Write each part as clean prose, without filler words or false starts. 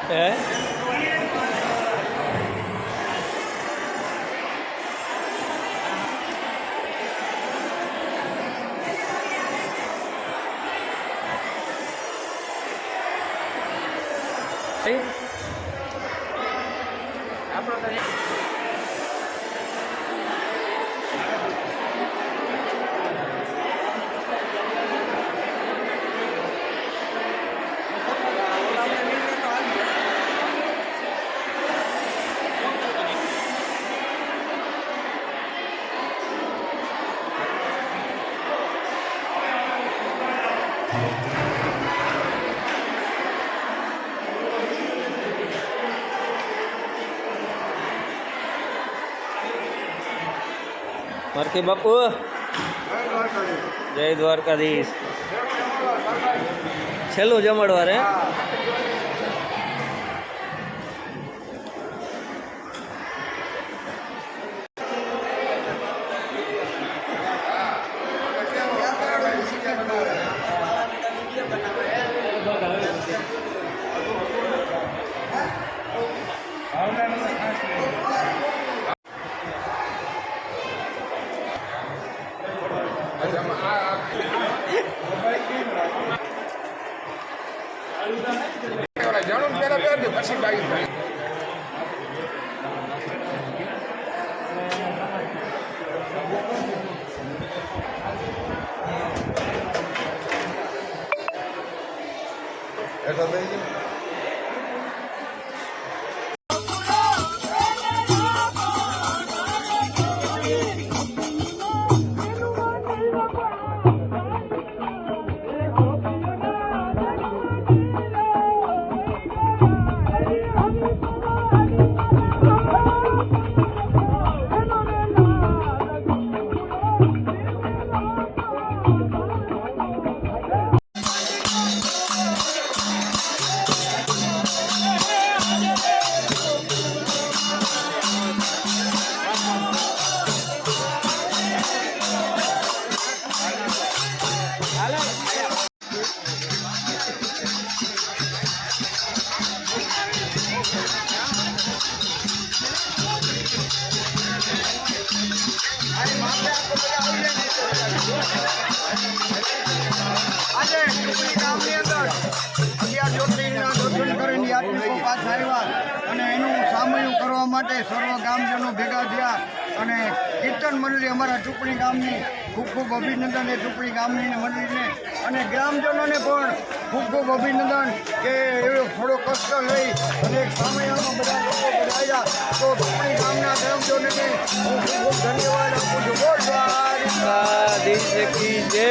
હે મારકે બાપુ જય દ્વારકાધીશ છેલ્લું જમણવાર હે આજે ગામની અંદર 11 જ્યોતિર્લિંગના દર્શન કરીને યાત્રિકો પાછા આવ્યા અને એનું સામયું કરવા માટે સર્વ ગામજનો ભેગા થયા અને કીર્તન મંડળી અમારા ચૂંટણી ગામની ખૂબ ખૂબ અભિનંદન એ ચૂંટણી ગામની મંડળીને અને ગ્રામજનોને પણ ખૂબ ખૂબ અભિનંદન કે એવો થોડો કષ્ટ લઈ અને સામયામાં બધા લોકો ભરાયા તો ચૂંટણી ગામના ગ્રામજનોને હું ખૂબ ખૂબ ધન્યવાદ આપું છું. બોલ દ્વારકાધીશ કી જય.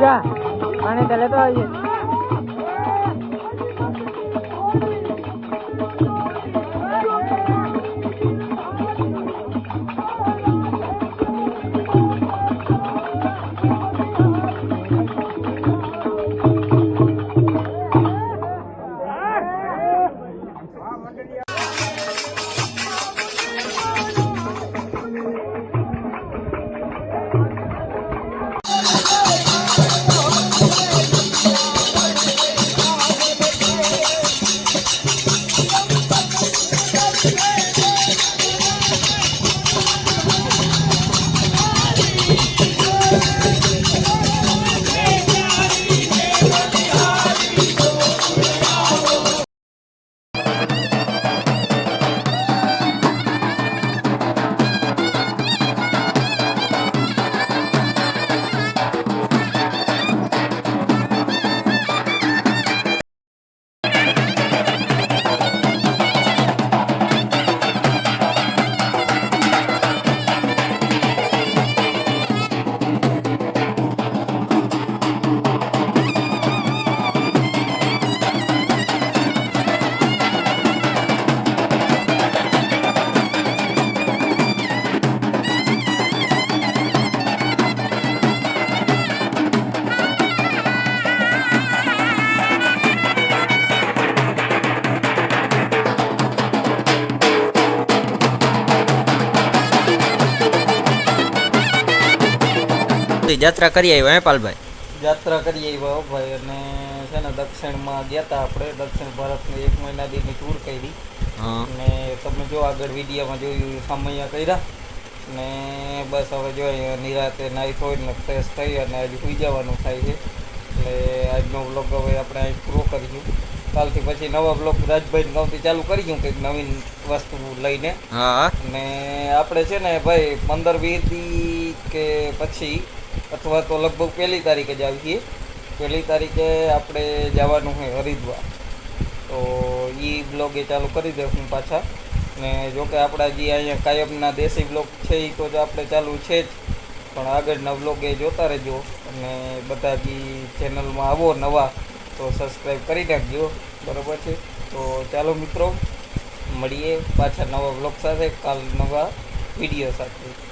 જા પાણી તો લેતો આવીએ. યાત્રા કરી આવ્યા હે પાલભાઈ? યાત્રા કરી આવ્યા હો ભાઈ. અને છે ને દક્ષિણમાં ગયા હતા આપણે. દક્ષિણ ભારતની 1 મહિના દીની ટૂર કરી. હા. અને તમે જો આગળ વિડીયોમાં જોયું સમય કર્યા ને બસ હવે જો નિરાતે નાહી ધોઈને ફ્રેશ થઈ અને આજે સુઈ જવાનું થાય છે. એટલે આજનો બ્લોગ હવે આપણે અહીં પૂરો કરીશું. કાલથી પછી નવા બ્લોગ રાજભાઈ ગામથી ચાલુ કરીશું કંઈક નવીન વસ્તુ લઈને. હા. અને આપણે છે ને ભાઈ 15-20 દી કે પછી અથવા તો લગભગ 1લી તારીખે જ આવીએ. 1લી તારીખે આપણે જવાનું હોય હરિદ્વાર. તો એ બ્લોગ એ ચાલુ કરી દઈશું પાછા. ને જોકે આપણા જે અહીંયા કાયમના દેશી બ્લોગ છે એ તો જ આપણે ચાલુ છે જ, પણ આગળના બ્લોગ એ જોતા રહેજો. અને બધા જે ચેનલમાં આવો નવા તો સબસ્ક્રાઈબ કરી નાખજો, બરાબર છે. તો ચાલો મિત્રો, મળીએ પાછા નવા બ્લોગ સાથે, કાલ નવા વિડીયો સાથે.